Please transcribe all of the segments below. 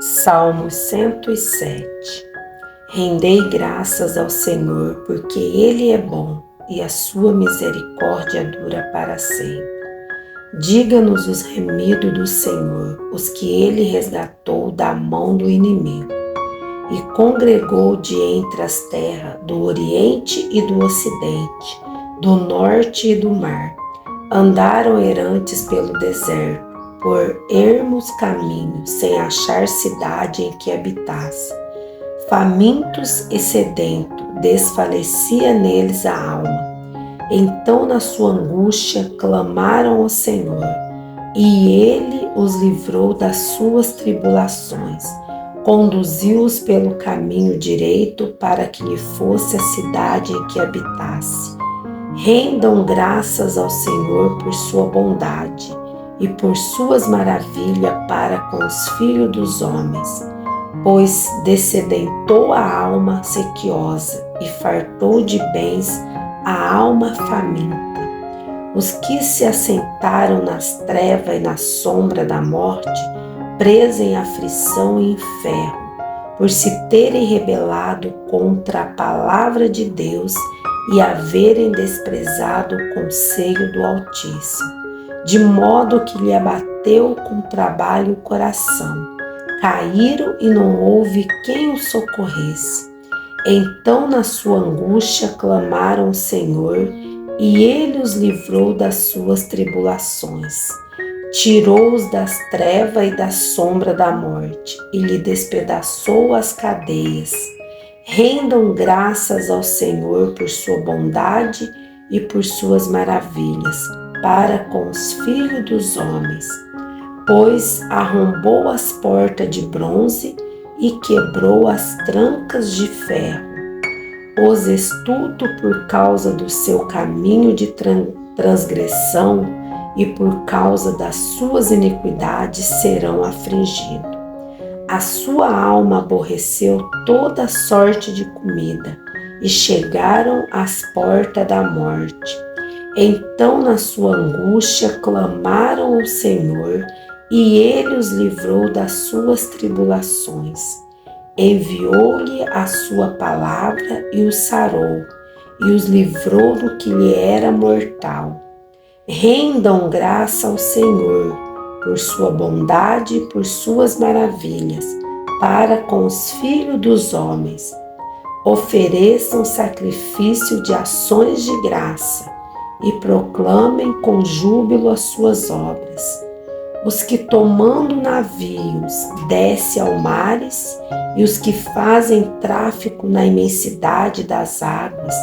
Salmo 107. Rendei graças ao Senhor, porque Ele é bom e a sua misericórdia dura para sempre. Diga-nos os remidos do Senhor, os que Ele resgatou da mão do inimigo, e congregou de entre as terras do Oriente e do Ocidente, do Norte e do Mar. Andaram errantes pelo deserto, por ermos caminhos, sem achar cidade em que habitasse. Famintos e sedentos, desfalecia neles a alma. Então, na sua angústia, clamaram ao Senhor, e Ele os livrou das suas tribulações. Conduziu-os pelo caminho direito para que lhe fosse a cidade em que habitasse. Rendam graças ao Senhor por sua bondade e por suas maravilhas para com os filhos dos homens, pois dessedentou a alma sequiosa e fartou de bens a alma faminta. Os que se assentaram nas trevas e na sombra da morte, presos em aflição e inferno, por se terem rebelado contra a palavra de Deus e haverem desprezado o conselho do Altíssimo, de modo que lhe abateu com trabalho o coração. Caíram e não houve quem os socorresse. Então, na sua angústia, clamaram ao Senhor, e Ele os livrou das suas tribulações. Tirou-os das trevas e da sombra da morte, e lhe despedaçou as cadeias. Rendam graças ao Senhor por sua bondade e por suas maravilhas para com os filhos dos homens, pois arrombou as portas de bronze e quebrou as trancas de ferro. Os estultos, por causa do seu caminho de transgressão e por causa das suas iniquidades, serão afligidos. A sua alma aborreceu toda sorte de comida e chegaram às portas da morte. Então, na sua angústia, clamaram ao Senhor, e Ele os livrou das suas tribulações. Enviou-lhe a sua palavra e os sarou, e os livrou do que lhe era mortal. Rendam graça ao Senhor, por sua bondade e por suas maravilhas, para com os filhos dos homens. Ofereçam sacrifício de ações de graça, e proclamem com júbilo as suas obras. Os que tomando navios descem ao mares, e os que fazem tráfico na imensidade das águas,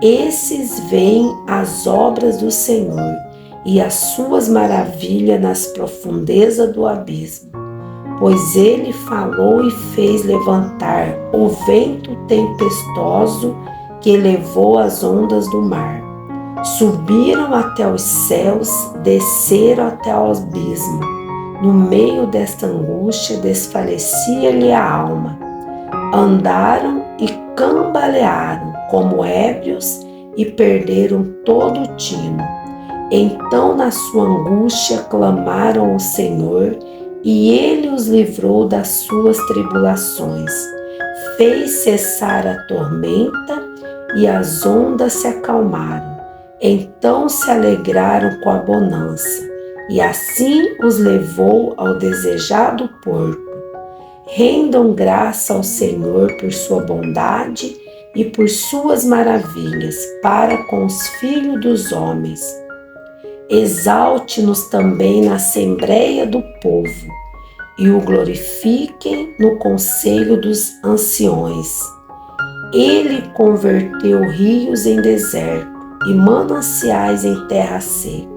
esses veem as obras do Senhor e as suas maravilhas nas profundezas do abismo. Pois Ele falou e fez levantar o vento tempestuoso que levou as ondas do mar. Subiram até os céus, desceram até o abismo. No meio desta angústia desfalecia-lhe a alma. Andaram e cambalearam como ébrios e perderam todo o tino. Então, na sua angústia, clamaram ao Senhor, e Ele os livrou das suas tribulações. Fez cessar a tormenta e as ondas se acalmaram. Então se alegraram com a bonança, e assim os levou ao desejado porto. Rendam graça ao Senhor por sua bondade e por suas maravilhas para com os filhos dos homens. Exalte-nos também na assembleia do povo, e o glorifiquem no conselho dos anciões. Ele converteu rios em deserto, e mananciais em terra seca,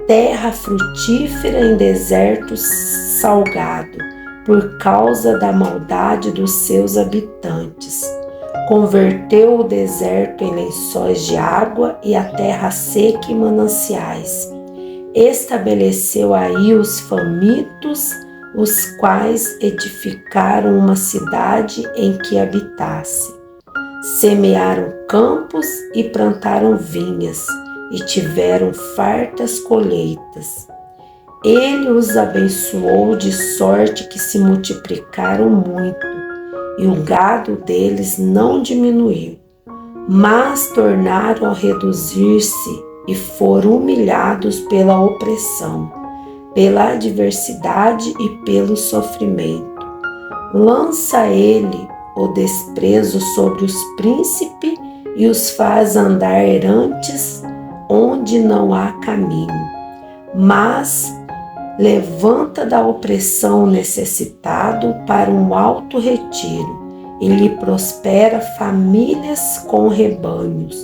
terra frutífera em deserto salgado, por causa da maldade dos seus habitantes. Converteu o deserto em lençóis de água e a terra seca em mananciais. Estabeleceu aí os famintos, os quais edificaram uma cidade em que habitasse. Semearam campos e plantaram vinhas, e tiveram fartas colheitas. Ele os abençoou de sorte que se multiplicaram muito, e o gado deles não diminuiu, mas tornaram a reduzir-se e foram humilhados pela opressão, pela adversidade e pelo sofrimento. Lança ele o desprezo sobre os príncipes e os faz andar errantes onde não há caminho. Mas levanta da opressão necessitado para um alto retiro e lhe prospera famílias com rebanhos.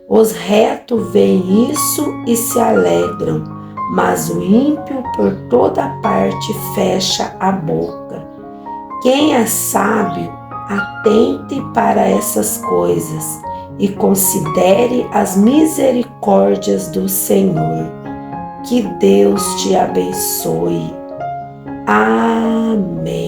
Os retos veem isso e se alegram, mas o ímpio por toda parte fecha a boca. Quem é sábio, atente para essas coisas e considere as misericórdias do Senhor. Que Deus te abençoe. Amém.